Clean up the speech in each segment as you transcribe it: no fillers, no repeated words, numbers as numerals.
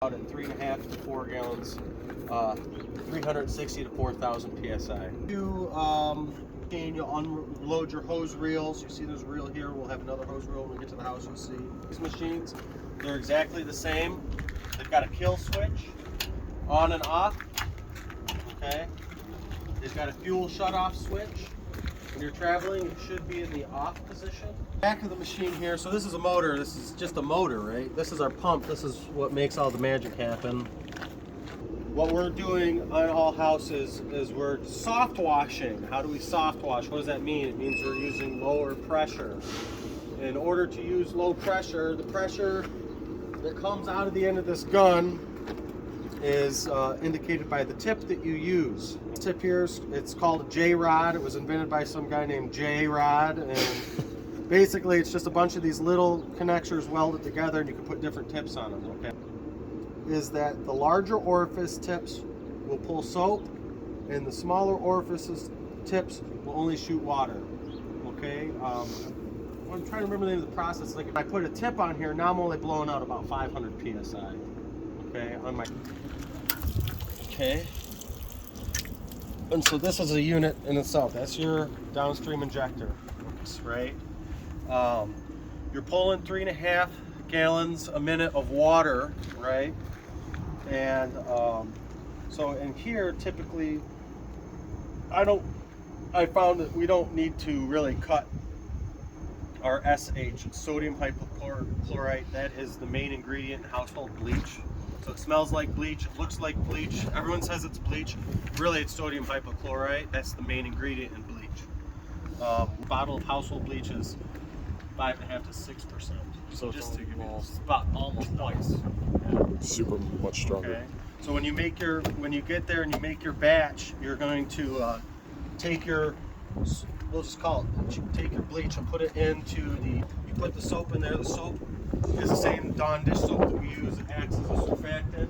Out at 3.5 to 4 gallons, 360 to 4,000 psi. You'll unload your hose reels. You see there's a reel here. We'll have another hose reel when we get to the house. You'll see these machines. They're exactly the same. They've got a kill switch, on and off. Okay. They've got a fuel shut-off switch. When you're traveling, it should be in the off position. Back of the machine here, so this is a motor. This is just a motor, right? This is our pump. This is what makes all the magic happen. What we're doing on all houses is we're soft washing. How do we soft wash? What does that mean? It means we're using lower pressure. In order to use low pressure, the pressure that comes out of the end of this gun is indicated by the tip that you use. This tip here, it's called a jrod. It was invented by some guy named jrod, and basically it's just a bunch of these little connectors welded together, and you can put different tips on them. Okay, is that the larger orifice tips will pull soap, and the smaller orifices tips will only shoot water. Okay, I'm trying to remember the name of the process. Like if I put a tip on here, now I'm only blowing out about 500 psi. Okay, on my. Okay, and so this is a unit in itself. That's your downstream injector, right? You're pulling 3.5 gallons a minute of water, right? And so in here, typically, I found that we don't need to really cut our SH, sodium hypochlorite. That is the main ingredient in household bleach. So it smells like bleach, it looks like bleach. Everyone says it's bleach. Really, it's sodium hypochlorite. That's the main ingredient in bleach. A bottle of household bleach is 5.5 to 6%. So just to give you about almost twice. Yeah. Super much stronger. Okay. So when you get there and you make your batch, you're going to take your, we'll just call it, take your bleach and put it into you put the soap in there. The soap is the same Dawn dish soap that we use. It acts as a surfactant.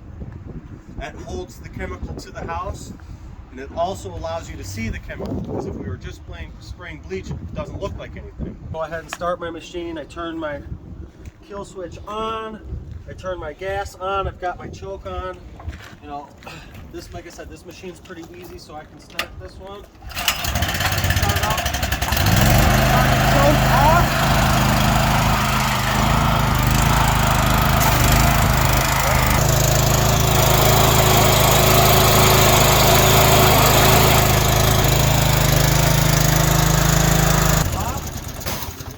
That holds the chemical to the house, and it also allows you to see the chemical, because if we were just spraying bleach, it doesn't look like anything. Go ahead and start my machine. I turn my kill switch on. I turn my gas on. I've got my choke on. You know, this, like I said, this machine's pretty easy, so I can start this one. Start up. Start the choke off.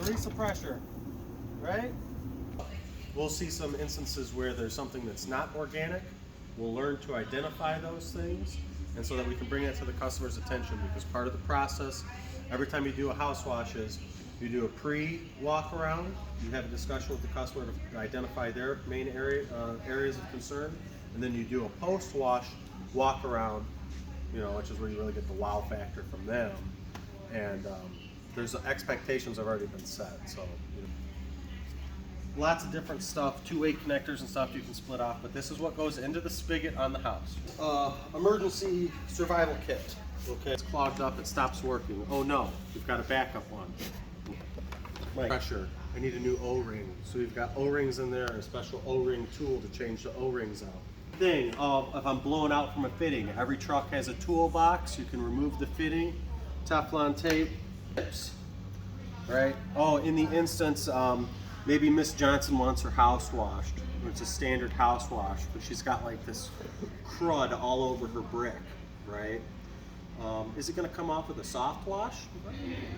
Release the pressure, right? We'll see some instances where there's something that's not organic. We'll learn to identify those things, and so that we can bring that to the customer's attention, because part of the process, every time you do a house wash, is you do a pre-walk around, you have a discussion with the customer to identify their main areas of concern, and then you do a post-wash walk around, you know, which is where you really get the wow factor from them. And there's expectations have already been set, so you know, lots of different stuff, two-way connectors and stuff you can split off, but this is what goes into the spigot on the house. Emergency survival kit. Okay, it's clogged up, it stops working. Oh no, we've got a backup one. Pressure, I need a new O-ring. So we've got O-rings in there, and a special O-ring tool to change the O-rings out. If I'm blowing out from a fitting, every truck has a toolbox. You can remove the fitting, Teflon tape, tips, right? Oh, in the instance, maybe Miss Johnson wants her house washed. It's a standard house wash, but she's got like this crud all over her brick, right? Is it going to come off with a soft wash?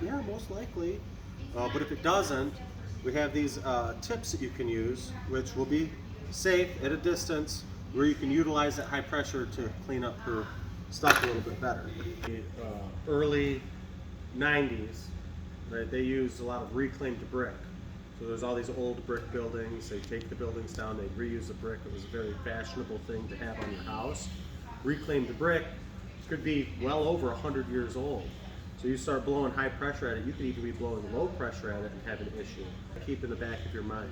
Yeah, most likely. But if it doesn't, we have these tips that you can use, which will be safe at a distance, where you can utilize that high pressure to clean up her stuff a little bit better. Early 90s, right, they used a lot of reclaimed brick. So there's all these old brick buildings. They take the buildings down, they reuse the brick. It was a very fashionable thing to have on your house. Reclaimed brick could be well over 100 years old. So you start blowing high pressure at it, you could even be blowing low pressure at it and have an issue. Keep in the back of your mind.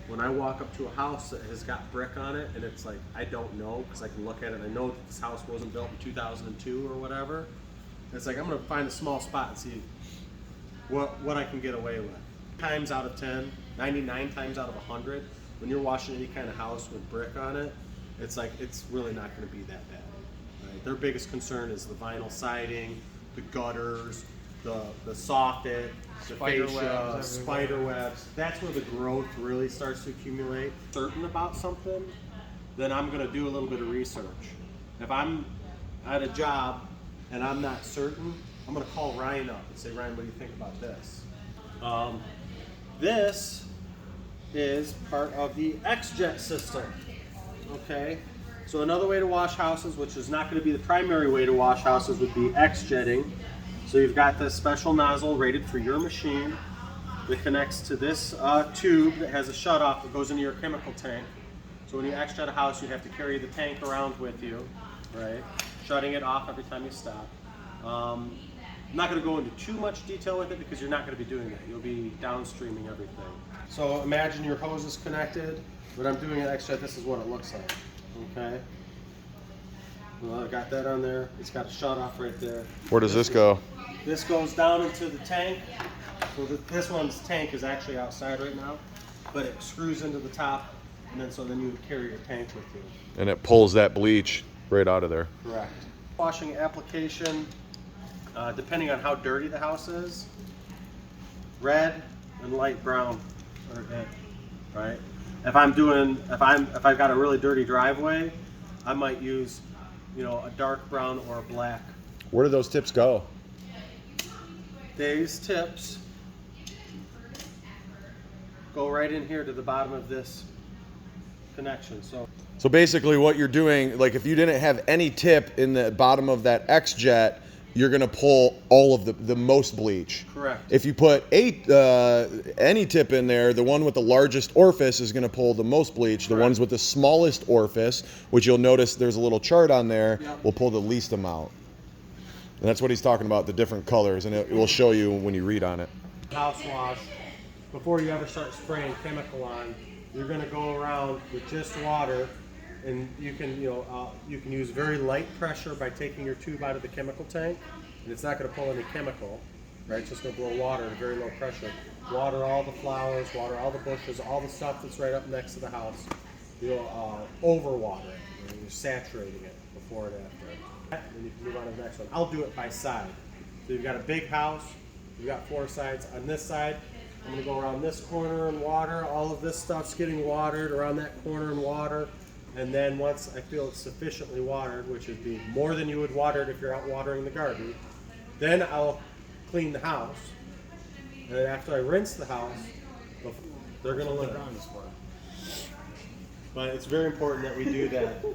When I walk up to a house that has got brick on it, and it's like, I don't know, because I can look at it and I know that this house wasn't built in 2002 or whatever. It's like, I'm gonna find a small spot and see what I can get away with. Times out of 10, 99 times out of 100, when you're washing any kind of house with brick on it, it's like, it's really not going to be that bad. Right? Their biggest concern is the vinyl siding, the gutters, the soffit, the fascia, spider webs. That's where the growth really starts to accumulate. Certain about something, then I'm going to do a little bit of research. If I'm at a job and I'm not certain, I'm going to call Ryan up and say, Ryan, what do you think about this? This is part of the X-Jet system. Okay, so another way to wash houses, which is not going to be the primary way to wash houses, would be X-Jetting. So you've got this special nozzle rated for your machine that connects to this tube that has a shutoff that goes into your chemical tank. So when you X-Jet a house, you have to carry the tank around with you, right? Shutting it off every time you stop. I'm not going to go into too much detail with it because you're not going to be doing that. You'll be downstreaming everything. So imagine your hose is connected. What I'm doing at X-Jet, this is what it looks like. Okay. Well, I got that on there. It's got a shutoff right there. Where does this go? This goes down into the tank. So this one's tank is actually outside right now, but it screws into the top, and then you would carry your tank with you. And it pulls that bleach right out of there. Correct. Washing application, depending on how dirty the house is, red and light brown are good, right? If I've got a really dirty driveway, I might use, a dark brown or a black. Where do those tips go? These tips go right in here to the bottom of this connection. So basically what you're doing, like if you didn't have any tip in the bottom of that X-Jet, you're going to pull all of the most bleach. Correct. If you put any tip in there, the one with the largest orifice is going to pull the most bleach. The ones with the smallest orifice, which you'll notice there's a little chart on there, will pull the least amount. And that's what he's talking about, the different colors, and it will show you when you read on it. House wash, before you ever start spraying chemical on, you're going to go around with just water, and you can use very light pressure by taking your tube out of the chemical tank, and it's not going to pull any chemical, right? It's just going to blow water at a very low pressure. Water all the flowers, water all the bushes, all the stuff that's right up next to the house. You'll overwater it, you're saturating it before and after. And you can move on to the next one. I'll do it by side. So you've got a big house, you've got 4 sides. On this side, I'm going to go around this corner and water. All of this stuff's getting watered around that corner and water. And then once I feel it's sufficiently watered, which would be more than you would water it if you're out watering the garden, then I'll clean the house. And then after I rinse the house, they're going to live. But it's very important that we do that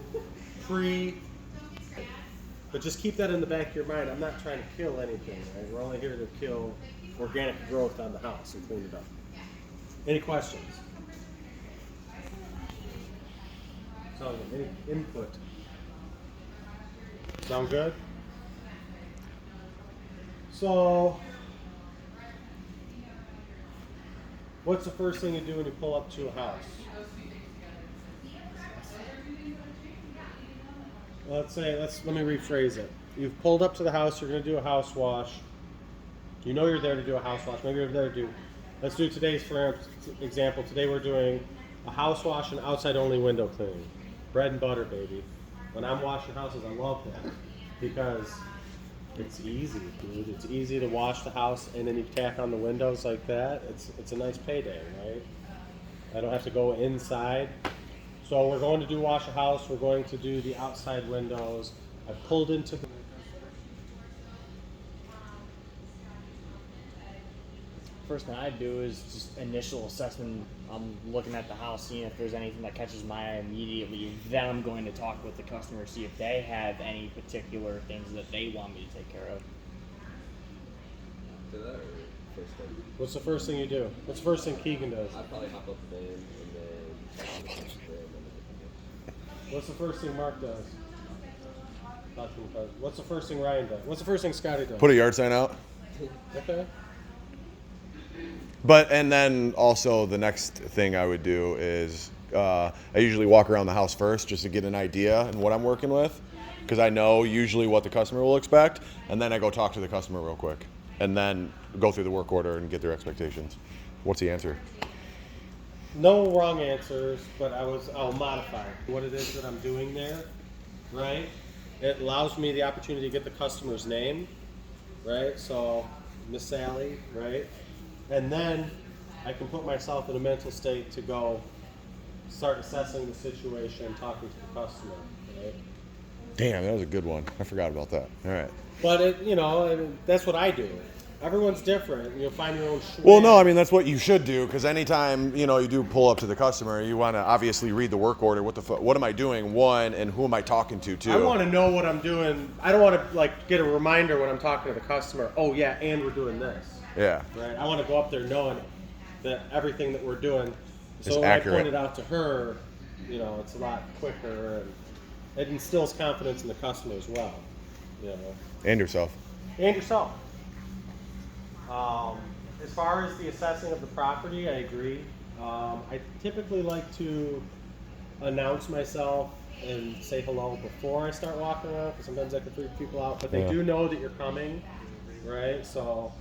but just keep that in the back of your mind. I'm not trying to kill anything, right? We're only here to kill organic growth on the house and clean it up. Any questions? Any input? Sound good? So, what's the first thing you do when you pull up to a house? Let me rephrase it. You've pulled up to the house, you're going to do a house wash. You know you're there to do a house wash. Maybe you're there to do, let's do today's, for example. Today we're doing a house wash and outside only window cleaning. Bread and butter, baby. When I'm washing houses, I love that because it's easy, dude. It's easy to wash the house and then you tack on the windows like that. It's a nice payday, right? I don't have to go inside. So we're going to do wash a house. We're going to do the outside windows. I pulled into the... First thing I do is just initial assessment. I'm looking at the house, seeing if there's anything that catches my eye immediately. Then I'm going to talk with the customer, see if they have any particular things that they want me to take care of. What's the first thing you do? What's the first thing Keegan does? I'd probably hop up the van and then... What's the first thing Mark does? What's the first thing Ryan does? What's the first thing Scotty does? Put a yard sign out. Okay. And then also the next thing I would do is I usually walk around the house first just to get an idea and what I'm working with, because I know usually what the customer will expect, and then I go talk to the customer real quick and then go through the work order and get their expectations. What's the answer? no wrong answers, but I'll modify what it is that I'm doing there, right? It allows me the opportunity to get the customer's name, right? So, Miss Sally, right? And then I can put myself in a mental state to go start assessing the situation, talking to the customer, right? Damn, that was a good one. I forgot about that. All right. But that's what I do. Everyone's different. You'll find your own. Well, no, I mean that's what you should do, because anytime you do pull up to the customer, you want to obviously read the work order. What am I doing? One, and who am I talking to? Two. I want to know what I'm doing. I don't want to get a reminder when I'm talking to the customer. Oh yeah, and we're doing this. Yeah. Right. I want to go up there knowing that everything that we're doing. So Is when accurate. I point it out to her, it's a lot quicker, and it instills confidence in the customer as well. And yourself. And yourself. As far as the assessing of the property, I agree. I typically like to announce myself and say hello before I start walking around, because sometimes I can freak people out, but they do know that you're coming, right? So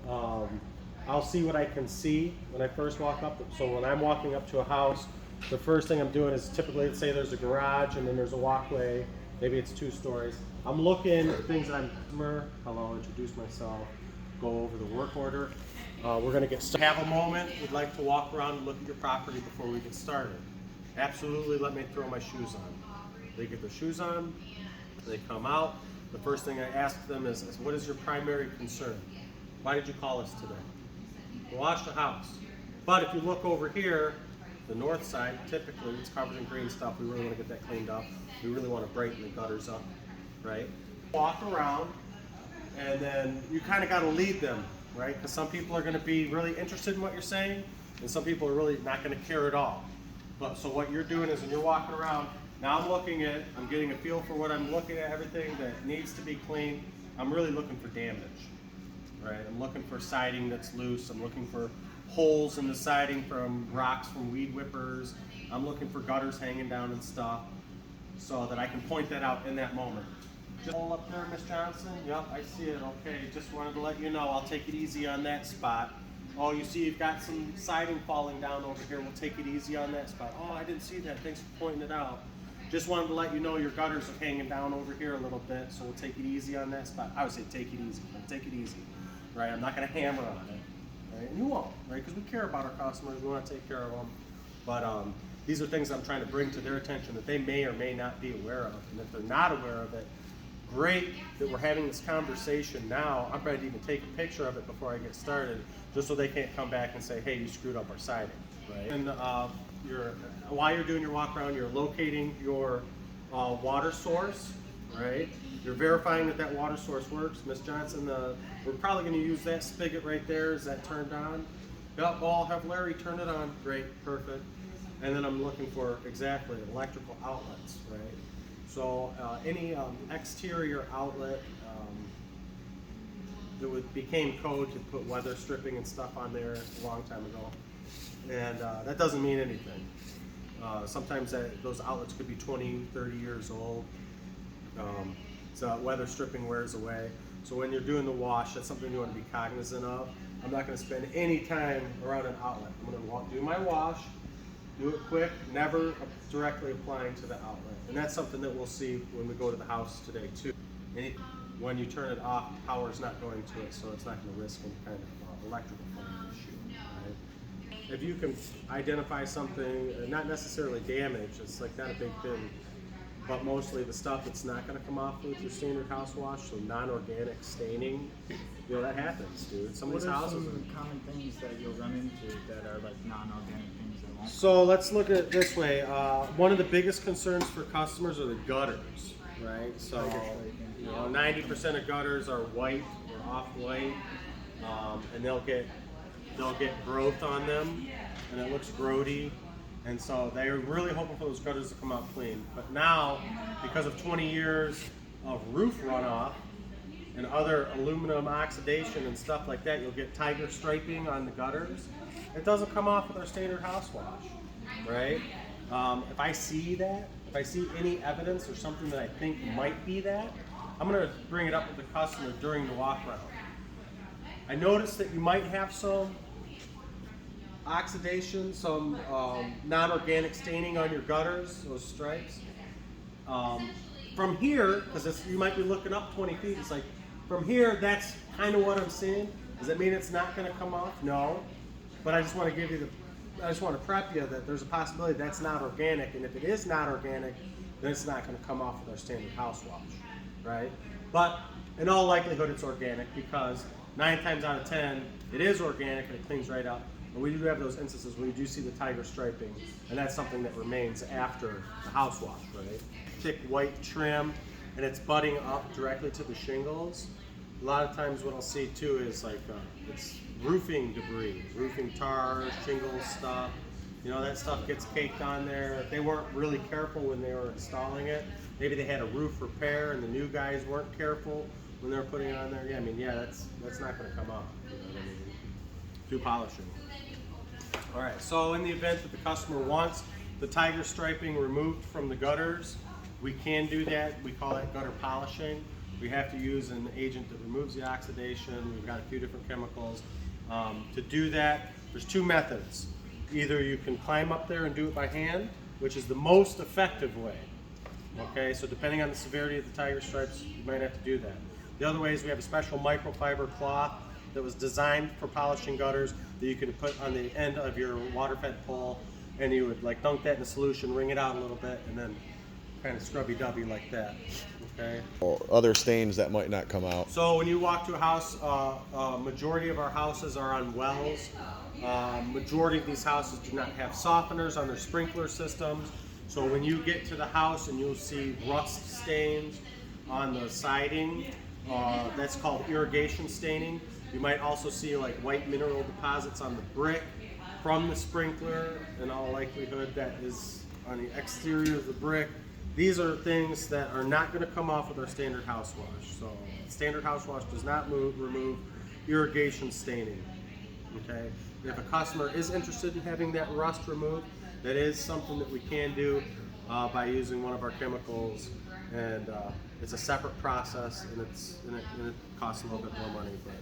I'll see what I can see when I first walk up. So when I'm walking up to a house, the first thing I'm doing is typically, let's say there's a garage and then there's a walkway, maybe it's 2 stories. I'm looking at things that I'm, hello, introduce myself, go over the work order. We're going to get started. Have a moment, we'd like to walk around and look at your property before we get started. Absolutely, let me throw my shoes on. They get their shoes on, they come out. The first thing I ask them is what is your primary concern? Why did you call us today? Wash the house. But if you look over here, the north side, typically it's covered in green stuff. We really want to get that cleaned up. We really want to brighten the gutters up, right? Walk around, and then you kind of got to lead them, right? Because some people are going to be really interested in what you're saying, and some people are really not going to care at all. But so what you're doing is when you're walking around, now I'm getting a feel for what I'm looking at, everything that needs to be cleaned. I'm really looking for damage, right? I'm looking for siding that's loose. I'm looking for holes in the siding from rocks from weed whippers. I'm looking for gutters hanging down and stuff, so that I can point that out in that moment. Just hold up there, Miss Johnson. Yep, I see it. Okay, just wanted to let you know. I'll take it easy on that spot. Oh, you see you've got some siding falling down over here. We'll take it easy on that spot. Oh, I didn't see that. Thanks for pointing it out. Just wanted to let you know your gutters are hanging down over here a little bit, so we'll take it easy on that spot. I would say take it easy. Take it easy, right? I'm not going to hammer on it. Right? And you won't, right? Because we care about our customers, we want to take care of them. But these are things I'm trying to bring to their attention that they may or may not be aware of. And if they're not aware of it, great that we're having this conversation now. I'm ready to even take a picture of it before I get started, just so they can't come back and say, hey, you screwed up our siding, right? And while you're doing your walk around, you're locating your water source, right? You're verifying that water source works. Miss Johnson, we're probably going to use that spigot right there. Is that turned on? Yep, I'll have Larry turn it on. Great, perfect. And then I'm looking for exactly electrical outlets, right? So any exterior outlet, it became code to put weather stripping and stuff on there a long time ago. And that doesn't mean anything. Sometimes those outlets could be 20, 30 years old. So weather stripping wears away. So when you're doing the wash, that's something you want to be cognizant of. I'm not going to spend any time around an outlet. I'm going to do my wash, do it quick, never directly applying to the outlet. And that's something that we'll see when we go to the house today too. When you turn it off, power's not going to it, so it's not going to risk any kind of electrical fire issue. Right? If you can identify something, not necessarily damage, it's like not a big thing, but mostly the stuff that's not going to come off with your standard house wash, so non-organic staining, that happens, dude. Some of these houses are some common things that you'll run into that are like non-organic things that won't? So let's look at it this way. One of the biggest concerns for customers are the gutters, right? So 90% of gutters are white or off-white, and they'll get growth on them, and it looks grody. And so they're really hoping for those gutters to come out clean. But now, because of 20 years of roof runoff and other aluminum oxidation and stuff like that, you'll get tiger striping on the gutters. It doesn't come off with our standard house wash, right? If I see that, if I see any evidence or something that I think might be that, I'm going to bring it up with the customer during the walk around. I noticed that you might have some oxidation, some non-organic staining on your gutters, those stripes. From here, because you might be looking up 20 feet, it's like, from here, that's kind of what I'm seeing. Does that mean it's not going to come off? No. But I just want to give you I just want to prep you that there's a possibility that's not organic, and if it is not organic, then it's not going to come off with our standard house wash, right? But in all likelihood, it's organic because 9 times out of 10, it is organic and it cleans right up. But we do have those instances where you do see the tiger striping, and that's something that remains after the house wash, right? Thick white trim, and it's budding up directly to the shingles. A lot of times what I'll see too is like it's roofing debris, roofing tar, shingles stuff. You know, that stuff gets caked on there. If they weren't really careful when they were installing it, maybe they had a roof repair and the new guys weren't careful when they were putting it on there. Yeah, I mean, yeah, that's not going to come off. You know what I mean? Through polishing. All right, so in the event that the customer wants the tiger striping removed from the gutters, we can do that. We call that gutter polishing. We have to use an agent that removes the oxidation. We've got a few different chemicals. To do that, there's 2 methods. Either you can climb up there and do it by hand, which is the most effective way. Okay, so depending on the severity of the tiger stripes, you might have to do that. The other way is we have a special microfiber cloth that was designed for polishing gutters that you can put on the end of your water-fed pole, and you would like dunk that in a solution, wring it out a little bit, and then kind of scrubby-dubby like that. Okay. Or other stains that might not come out. So when you walk to a house, majority of our houses are on wells. Majority of these houses do not have softeners on their sprinkler systems. So when you get to the house and you'll see rust stains on the siding, that's called irrigation staining. You might also see like white mineral deposits on the brick from the sprinkler. In all likelihood, that is on the exterior of the brick. These are things that are not going to come off with our standard house wash. So standard house wash does not remove irrigation staining. Okay. If a customer is interested in having that rust removed, that is something that we can do by using one of our chemicals, and it's a separate process, and it costs a little bit more money. But